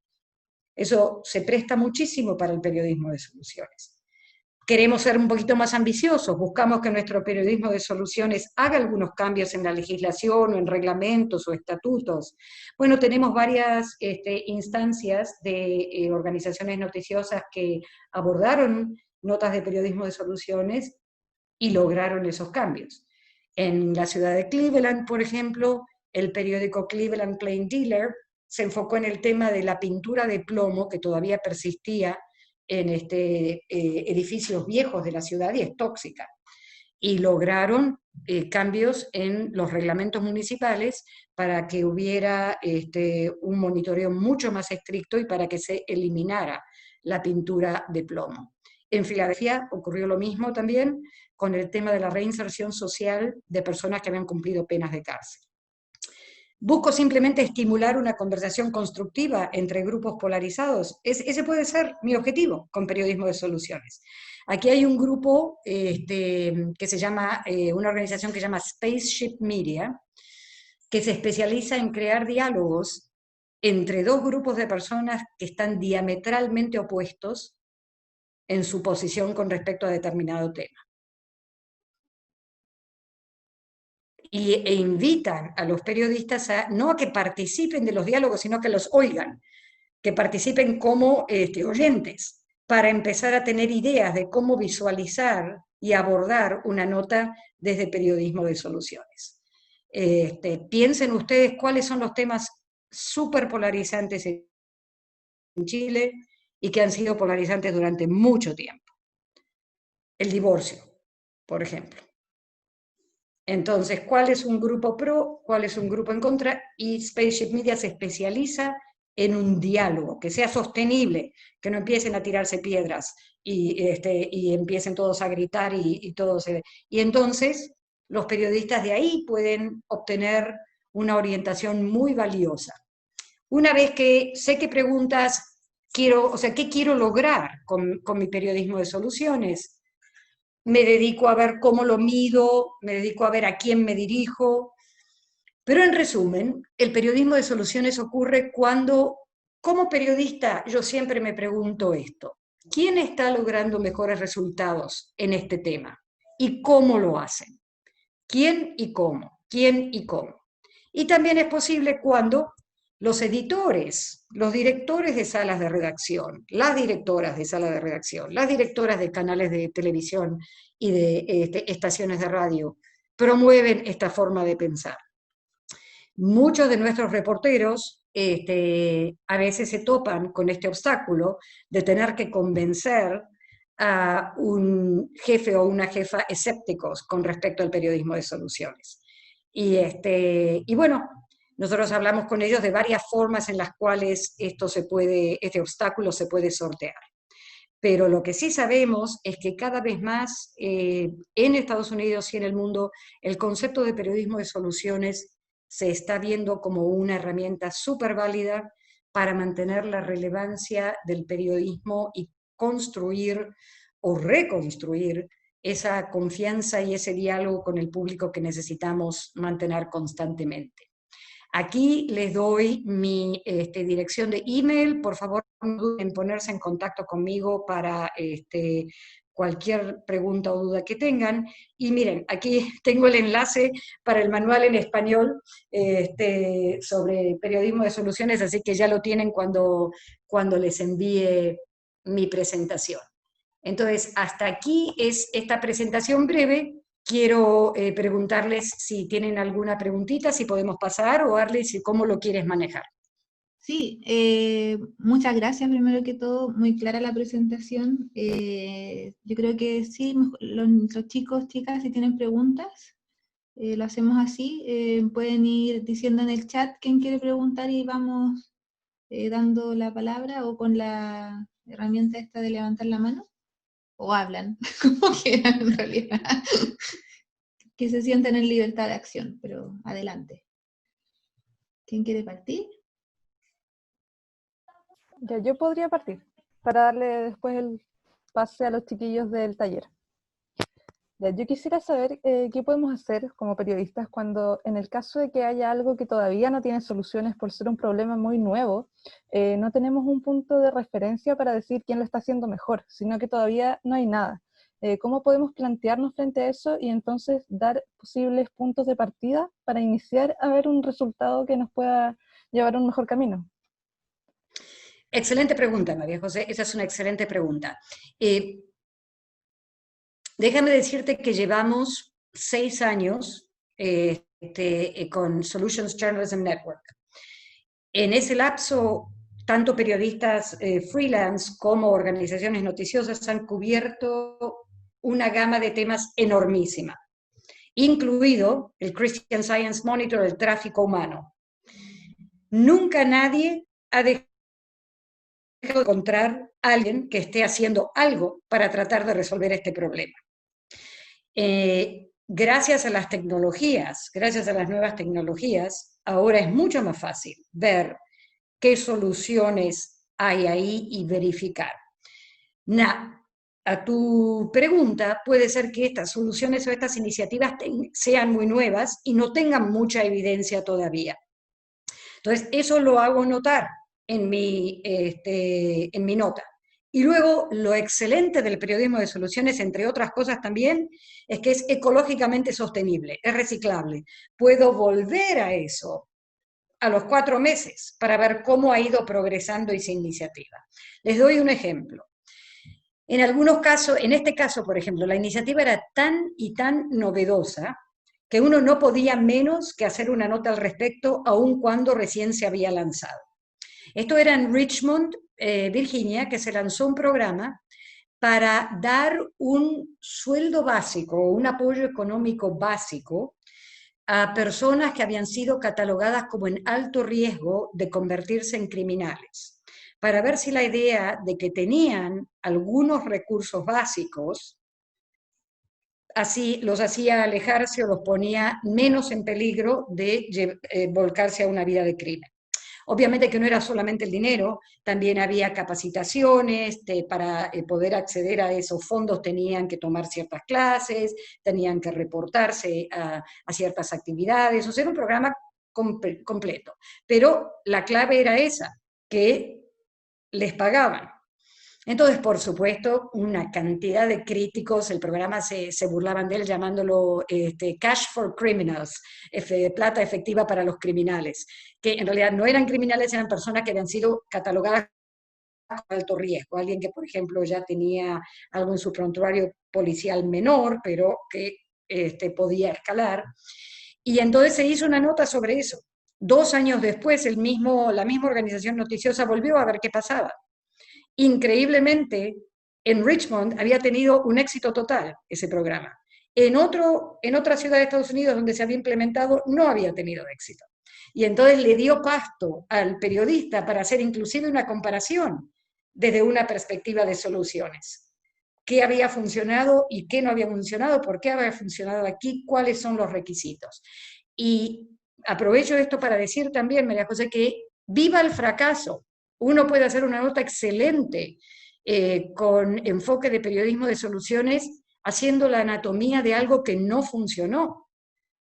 [SPEAKER 2] Eso se presta muchísimo para el periodismo de soluciones. Queremos ser un poquito más ambiciosos, buscamos que nuestro periodismo de soluciones haga algunos cambios en la legislación o en reglamentos o estatutos. Bueno, tenemos varias instancias de organizaciones noticiosas que abordaron notas de periodismo de soluciones y lograron esos cambios. En la ciudad de Cleveland, por ejemplo, el periódico Cleveland Plain Dealer se enfocó en el tema de la pintura de plomo que todavía persistía en edificios viejos de la ciudad y es tóxica. Y lograron cambios en los reglamentos municipales para que hubiera un monitoreo mucho más estricto y para que se eliminara la pintura de plomo. En Filadelfia ocurrió lo mismo también con el tema de la reinserción social de personas que habían cumplido penas de cárcel. Busco simplemente estimular una conversación constructiva entre grupos polarizados. Ese puede ser mi objetivo con periodismo de soluciones. Aquí hay un grupo que se llama, una organización que se llama Spaceship Media, que se especializa en crear diálogos entre dos grupos de personas que están diametralmente opuestos en su posición con respecto a determinado tema. E invitan a los periodistas no a que participen de los diálogos, sino que los oigan, que participen como oyentes, para empezar a tener ideas de cómo visualizar y abordar una nota desde periodismo de soluciones. Piensen ustedes cuáles son los temas súper polarizantes en Chile y que han sido polarizantes durante mucho tiempo. El divorcio, por ejemplo. Entonces, ¿cuál es un grupo pro? ¿Cuál es un grupo en contra? Y Spaceship Media se especializa en un diálogo que sea sostenible, que no empiecen a tirarse piedras y empiecen todos a gritar y entonces los periodistas de ahí pueden obtener una orientación muy valiosa. Una vez que sé qué preguntas quiero, o sea, qué quiero lograr con mi periodismo de soluciones, me dedico a ver cómo lo mido, me dedico a ver a quién me dirijo. Pero en resumen, el periodismo de soluciones ocurre cuando, como periodista, yo siempre me pregunto esto: ¿quién está logrando mejores resultados en este tema? ¿Y cómo lo hacen? ¿Quién y cómo? ¿Quién y cómo? Y también es posible cuando los editores, los directores de salas de redacción, las directoras de salas de redacción, las directoras de canales de televisión y de estaciones de radio promueven esta forma de pensar. Muchos de nuestros reporteros a veces se topan con este obstáculo de tener que convencer a un jefe o una jefa escépticos con respecto al periodismo de soluciones. Y bueno, nosotros hablamos con ellos de varias formas en las cuales este obstáculo se puede sortear. Pero lo que sí sabemos es que cada vez más en Estados Unidos y en el mundo el concepto de periodismo de soluciones se está viendo como una herramienta súper válida para mantener la relevancia del periodismo y construir o reconstruir esa confianza y ese diálogo con el público que necesitamos mantener constantemente. Aquí les doy mi dirección de email, por favor no duden en ponerse en contacto conmigo para cualquier pregunta o duda que tengan. Y miren, aquí tengo el enlace para el manual en español sobre periodismo de soluciones, así que ya lo tienen cuando les envíe mi presentación. Entonces, hasta aquí es esta presentación breve. Quiero preguntarles si tienen alguna preguntita, si podemos pasar, o Arlis, cómo lo quieres manejar.
[SPEAKER 1] Sí, muchas gracias primero que todo, muy clara la presentación. Yo creo que sí, los chicos, chicas, si tienen preguntas, lo hacemos así. Pueden ir diciendo en el chat quién quiere preguntar y vamos dando la palabra, o con la herramienta esta de levantar la mano, o hablan, como quieran en realidad. Que se sienten en libertad de acción, pero adelante. ¿Quién quiere partir?
[SPEAKER 3] Ya, yo podría partir para darle después el pase a los chiquillos del taller. Ya, yo quisiera saber qué podemos hacer como periodistas cuando, en el caso de que haya algo que todavía no tiene soluciones por ser un problema muy nuevo, no tenemos un punto de referencia para decir quién lo está haciendo mejor, sino que todavía no hay nada. ¿Cómo podemos plantearnos frente a eso y entonces dar posibles puntos de partida para iniciar a ver un resultado que nos pueda llevar a un mejor camino?
[SPEAKER 2] Excelente pregunta, María José, esa es una excelente pregunta. Déjame decirte que llevamos 6 años con Solutions Journalism Network. En ese lapso, tanto periodistas freelance como organizaciones noticiosas han cubierto una gama de temas enormísima, incluido el Christian Science Monitor, el tráfico humano. Nunca nadie ha dejado de encontrar a alguien que esté haciendo algo para tratar de resolver este problema. Gracias a las tecnologías, gracias a las nuevas tecnologías, ahora es mucho más fácil ver qué soluciones hay ahí y verificar. A tu pregunta, puede ser que estas soluciones o estas iniciativas sean muy nuevas y no tengan mucha evidencia todavía. Entonces, eso lo hago notar en mi nota. Y luego, lo excelente del periodismo de soluciones, entre otras cosas también, es que es ecológicamente sostenible, es reciclable. Puedo volver a eso a los 4 meses para ver cómo ha ido progresando esa iniciativa. Les doy un ejemplo. En algunos casos, en este caso, por ejemplo, la iniciativa era tan y tan novedosa que uno no podía menos que hacer una nota al respecto, aun cuando recién se había lanzado. Esto era en Richmond, Virginia, que se lanzó un programa para dar un sueldo básico, un apoyo económico básico a personas que habían sido catalogadas como en alto riesgo de convertirse en criminales, para ver si la idea de que tenían algunos recursos básicos así los hacía alejarse o los ponía menos en peligro de volcarse a una vida de crimen. Obviamente que no era solamente el dinero, también había capacitaciones, para poder acceder a esos fondos tenían que tomar ciertas clases, tenían que reportarse a ciertas actividades, o sea, era un programa completo. Pero la clave era esa, que les pagaban. Entonces, por supuesto, una cantidad de críticos, el programa se burlaban de él llamándolo Cash for Criminals, plata efectiva para los criminales, que en realidad no eran criminales, eran personas que habían sido catalogadas con alto riesgo, alguien que, por ejemplo, ya tenía algo en su prontuario policial menor, pero que podía escalar. Y entonces se hizo una nota sobre eso. 2 años después, la misma organización noticiosa volvió a ver qué pasaba. Increíblemente, en Richmond había tenido un éxito total ese programa. En otra ciudad de Estados Unidos donde se había implementado no había tenido éxito. Y entonces le dio pasto al periodista para hacer inclusive una comparación desde una perspectiva de soluciones. ¿Qué había funcionado y qué no había funcionado? ¿Por qué había funcionado aquí? ¿Cuáles son los requisitos? Y aprovecho esto para decir también, María José, que viva el fracaso. Uno puede hacer una nota excelente con enfoque de periodismo de soluciones, haciendo la anatomía de algo que no funcionó.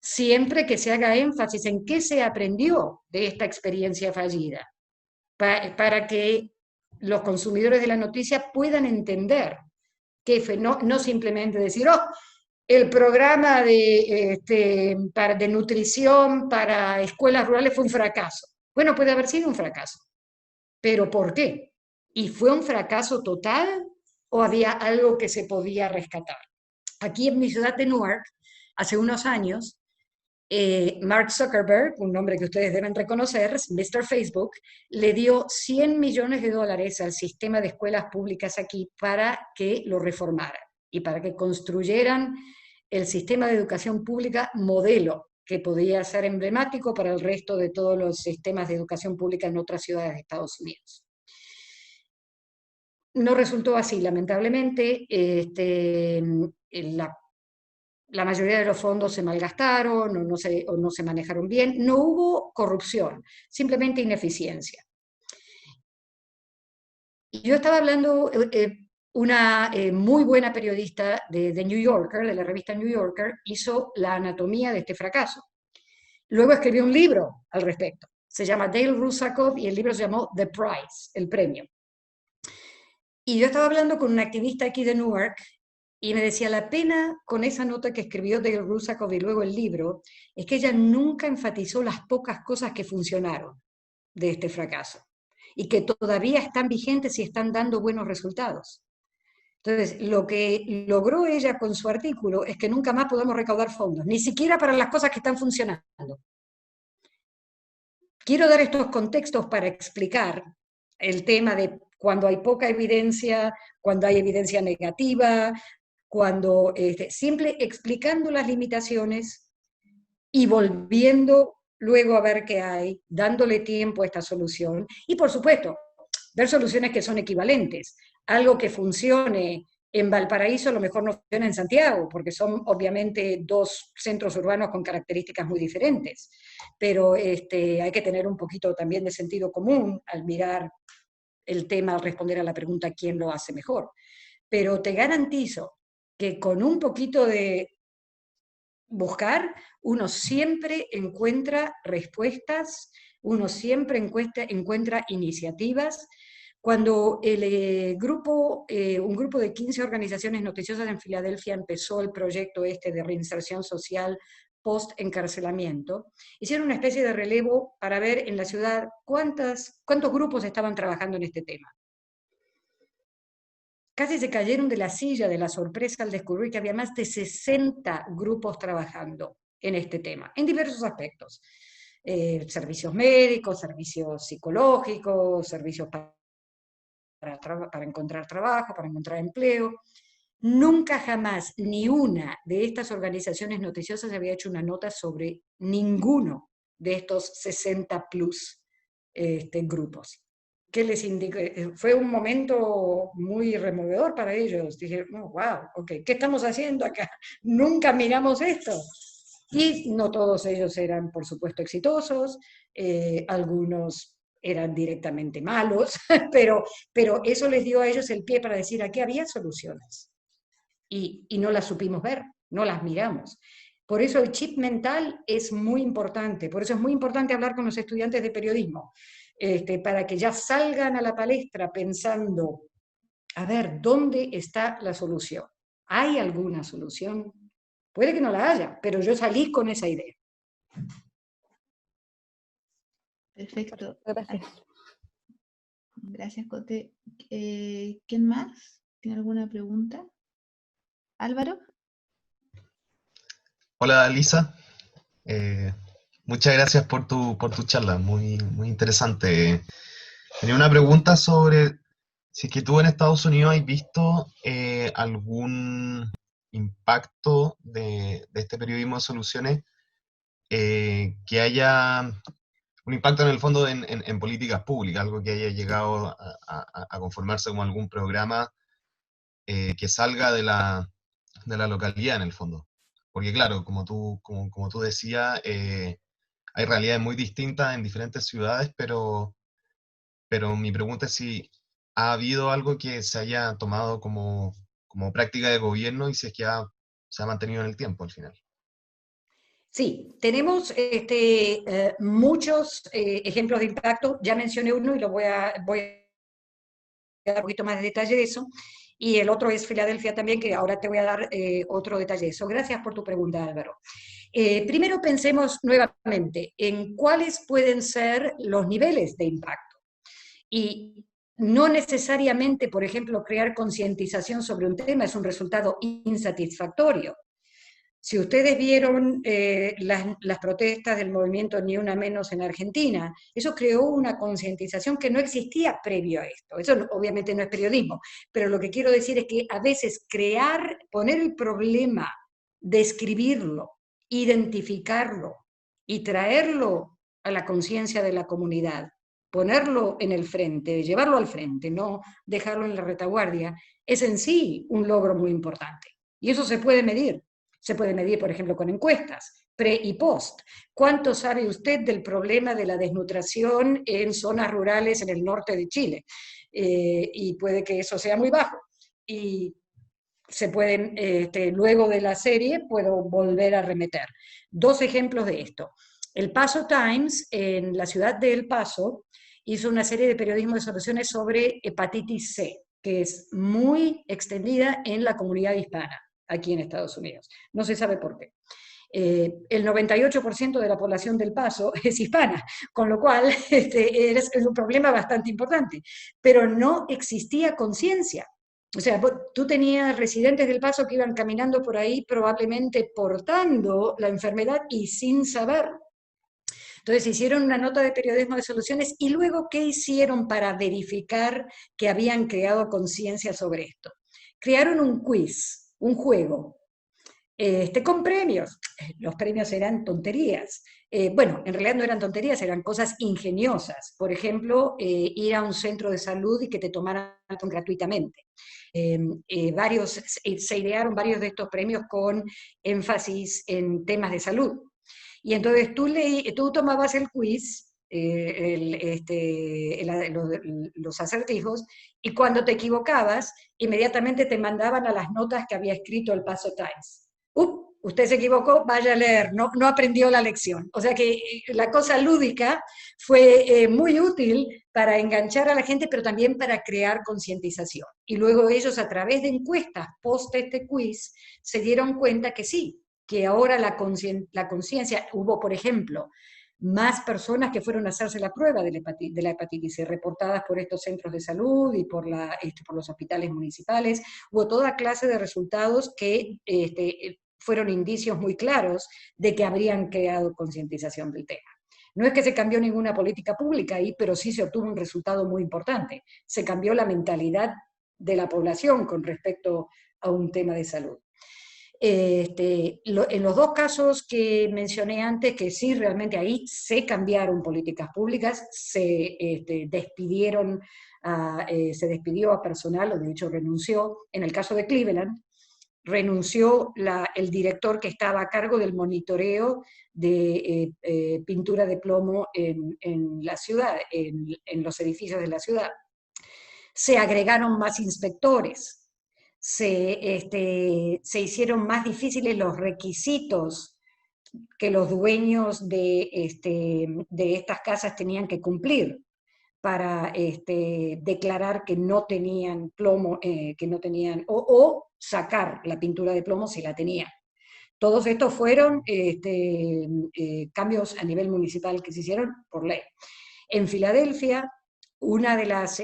[SPEAKER 2] Siempre que se haga énfasis en qué se aprendió de esta experiencia fallida, para que los consumidores de la noticia puedan entender que no simplemente decir, oh, el programa de nutrición para escuelas rurales fue un fracaso. Bueno, puede haber sido un fracaso, pero ¿por qué? ¿Y fue un fracaso total o había algo que se podía rescatar? Aquí en mi ciudad de Newark, hace unos años, Mark Zuckerberg, un nombre que ustedes deben reconocer, Mr. Facebook, le dio $100 millones al sistema de escuelas públicas aquí para que lo reformaran y para que construyeran el sistema de educación pública modelo que podía ser emblemático para el resto de todos los sistemas de educación pública en otras ciudades de Estados Unidos. No resultó así, lamentablemente. La mayoría de los fondos se malgastaron o no se manejaron bien. No hubo corrupción, simplemente ineficiencia. Y yo estaba hablando, una muy buena periodista de New Yorker, de la revista New Yorker, hizo la anatomía de este fracaso. Luego escribió un libro al respecto. Se llama Dale Russakoff y el libro se llamó The Prize, el premio. Y yo estaba hablando con una activista aquí de Newark y me decía, la pena con esa nota que escribió Dale Russakoff y luego el libro, es que ella nunca enfatizó las pocas cosas que funcionaron de este fracaso y que todavía están vigentes y están dando buenos resultados. Entonces, lo que logró ella con su artículo es que nunca más podamos recaudar fondos, ni siquiera para las cosas que están funcionando. Quiero dar estos contextos para explicar el tema de cuando hay poca evidencia, cuando hay evidencia negativa, cuando siempre explicando las limitaciones y volviendo luego a ver qué hay, dándole tiempo a esta solución y, por supuesto, ver soluciones que son equivalentes. Algo que funcione en Valparaíso a lo mejor no funciona en Santiago, porque son obviamente 2 centros urbanos con características muy diferentes, pero hay que tener un poquito también de sentido común al mirar el tema, al responder a la pregunta ¿quién lo hace mejor? Pero te garantizo que con un poquito de buscar, uno siempre encuentra respuestas, uno siempre encuentra iniciativas. Cuando un grupo de 15 organizaciones noticiosas en Filadelfia empezó el proyecto de reinserción social post-encarcelamiento, hicieron una especie de relevo para ver en la ciudad cuántos grupos estaban trabajando en este tema. Casi se cayeron de la silla de la sorpresa al descubrir que había más de 60 grupos trabajando en este tema, en diversos aspectos. Servicios médicos, servicios psicológicos, servicios para encontrar trabajo, para encontrar empleo. Nunca jamás ni una de estas organizaciones noticiosas había hecho una nota sobre ninguno de estos 60 plus grupos. ¿Qué les indica? Fue un momento muy removedor para ellos. Dije, oh, wow, ok, ¿qué estamos haciendo acá? Nunca miramos esto. Y no todos ellos eran, por supuesto, exitosos, algunos eran directamente malos, pero eso les dio a ellos el pie para decir, aquí había soluciones. Y no las supimos ver, no las miramos. Por eso el chip mental es muy importante, por eso es muy importante hablar con los estudiantes de periodismo, para que ya salgan a la palestra pensando a ver, ¿dónde está la solución? ¿Hay alguna solución? Puede que no la haya, pero yo salí con esa idea.
[SPEAKER 1] Perfecto.
[SPEAKER 3] Gracias.
[SPEAKER 1] Gracias, Cote. ¿Quién más? ¿Tiene alguna pregunta? ¿Álvaro?
[SPEAKER 4] Hola Lisa, muchas gracias por tu charla, muy interesante. Tenía una pregunta sobre si es que tú en Estados Unidos has visto algún impacto de este periodismo de soluciones, que haya un impacto en el fondo en políticas públicas, algo que haya llegado a conformarse como algún programa que salga de la localidad en el fondo. Porque claro, como tú decías, hay realidades muy distintas en diferentes ciudades, pero mi pregunta es si ha habido algo que se haya tomado como práctica de gobierno y si es que se ha mantenido en el tiempo al final.
[SPEAKER 2] Sí, tenemos muchos ejemplos de impacto. Ya mencioné uno y voy a dar un poquito más de detalle de eso. Y el otro es Filadelfia también, que ahora te voy a dar otro detalle de eso. Gracias por tu pregunta, Álvaro. Primero pensemos nuevamente en cuáles pueden ser los niveles de impacto. Y no necesariamente, por ejemplo, crear concientización sobre un tema es un resultado insatisfactorio. Si ustedes vieron las protestas del movimiento Ni Una Menos en Argentina, eso creó una concientización que no existía previo a esto. Eso obviamente no es periodismo, pero lo que quiero decir es que a veces poner el problema, describirlo, identificarlo y traerlo a la conciencia de la comunidad, ponerlo en el frente, llevarlo al frente, no dejarlo en la retaguardia, es en sí un logro muy importante. Y eso se puede medir. Se puede medir, por ejemplo, con encuestas, pre y post. ¿Cuánto sabe usted del problema de la desnutrición en zonas rurales en el norte de Chile? Y puede que eso sea muy bajo. Y se pueden, luego de la serie, puedo volver a remeter. Dos ejemplos de esto. El Paso Times, en la ciudad de El Paso, hizo una serie de periodismo de soluciones sobre hepatitis C, que es muy extendida en la comunidad hispana aquí en Estados Unidos. No se sabe por qué. El 98% de la población del Paso es hispana, con lo cual es un problema bastante importante. Pero no existía conciencia. O sea, tú tenías residentes del Paso que iban caminando por ahí probablemente portando la enfermedad y sin saber. Entonces hicieron una nota de periodismo de soluciones y luego, ¿qué hicieron para verificar que habían creado conciencia sobre esto? Crearon un quiz, un juego, con premios. Los premios eran tonterías. Bueno, en realidad no eran tonterías, eran cosas ingeniosas. Por ejemplo, ir a un centro de salud y que te tomaran gratuitamente. Se idearon varios de estos premios con énfasis en temas de salud. Y entonces tú tomabas el quiz, los acertijos, y cuando te equivocabas, inmediatamente te mandaban a las notas que había escrito el Paso Times. Usted se equivocó, vaya a leer, no aprendió la lección. O sea que la cosa lúdica fue muy útil para enganchar a la gente, pero también para crear concientización. Y luego ellos, a través de encuestas post este quiz, se dieron cuenta que sí, que ahora la conciencia, hubo, por ejemplo, más personas que fueron a hacerse la prueba de la hepatitis C, reportadas por estos centros de salud y por los hospitales municipales. Hubo toda clase de resultados que fueron indicios muy claros de que habrían creado concientización del tema. No es que se cambió ninguna política pública ahí, pero sí se obtuvo un resultado muy importante. Se cambió la mentalidad de la población con respecto a un tema de salud. En los dos casos que mencioné antes, que sí, realmente ahí se cambiaron políticas públicas, se despidió a personal, o de hecho renunció. En el caso de Cleveland, renunció el director que estaba a cargo del monitoreo de pintura de plomo en la ciudad, en los edificios de la ciudad. Se agregaron más inspectores. Se hicieron más difíciles los requisitos que los dueños de estas casas tenían que cumplir para declarar que no tenían plomo, o sacar la pintura de plomo si la tenían. Todos estos fueron cambios a nivel municipal que se hicieron por ley. En Filadelfia, una de las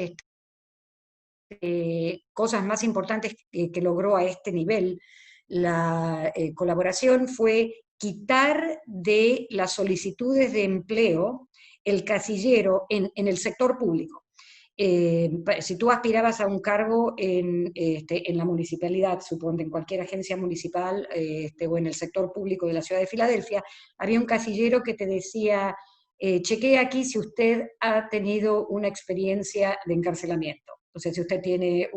[SPEAKER 2] cosas más importantes que logró a este nivel la colaboración fue quitar de las solicitudes de empleo el casillero en el sector público. Si tú aspirabas a un cargo en la municipalidad, suponte en cualquier agencia municipal o en el sector público de la ciudad de Filadelfia, había un casillero que te decía, chequee aquí si usted ha tenido una experiencia de encarcelamiento. O sea, si usted tiene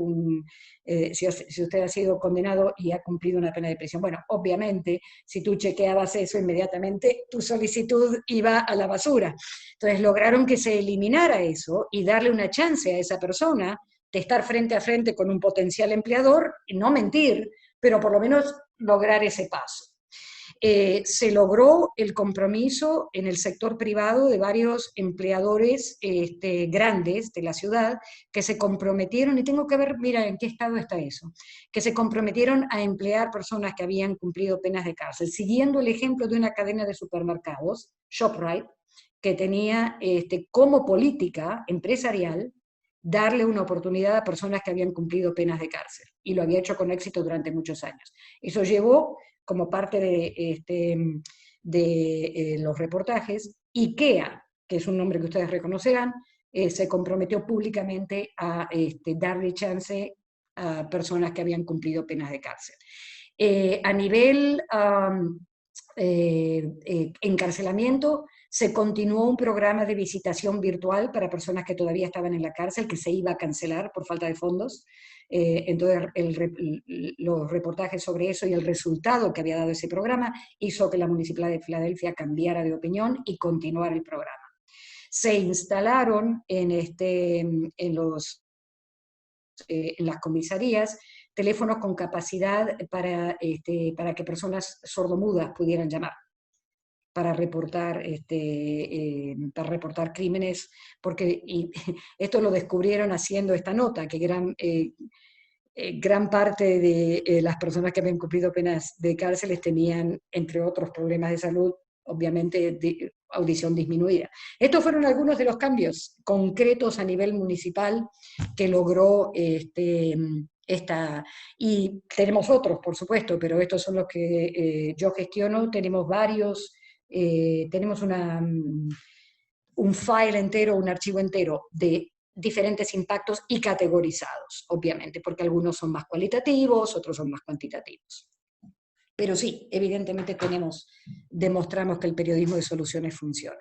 [SPEAKER 2] si usted ha sido condenado y ha cumplido una pena de prisión. Bueno, obviamente, si tú chequeabas eso inmediatamente, tu solicitud iba a la basura. Entonces lograron que se eliminara eso y darle una chance a esa persona de estar frente a frente con un potencial empleador, y no mentir, pero por lo menos lograr ese paso. Se logró el compromiso en el sector privado de varios empleadores grandes de la ciudad que se comprometieron, y tengo que ver, mira, en qué estado está eso, que se comprometieron a emplear personas que habían cumplido penas de cárcel, siguiendo el ejemplo de una cadena de supermercados, ShopRite, que tenía como política empresarial darle una oportunidad a personas que habían cumplido penas de cárcel, y lo había hecho con éxito durante muchos años. Eso llevó, como parte de los reportajes, IKEA, que es un nombre que ustedes reconocerán, se comprometió públicamente a darle chance a personas que habían cumplido penas de cárcel. A nivel encarcelamiento, se continuó un programa de visitación virtual para personas que todavía estaban en la cárcel, que se iba a cancelar por falta de fondos. Entonces, los reportajes sobre eso y el resultado que había dado ese programa hizo que la Municipalidad de Filadelfia cambiara de opinión y continuara el programa. Se instalaron en las comisarías teléfonos con capacidad para que personas sordomudas pudieran llamar para reportar crímenes, porque esto lo descubrieron haciendo esta nota, que gran parte de las personas que habían cumplido penas de cárceles tenían, entre otros problemas de salud, obviamente audición disminuida. Estos fueron algunos de los cambios concretos a nivel municipal que logró y tenemos otros, por supuesto, pero estos son los que yo gestiono. Tenemos varios, tenemos un file entero, un archivo entero de diferentes impactos y categorizados, obviamente, porque algunos son más cualitativos, otros son más cuantitativos. Pero sí, evidentemente demostramos que el periodismo de soluciones funciona.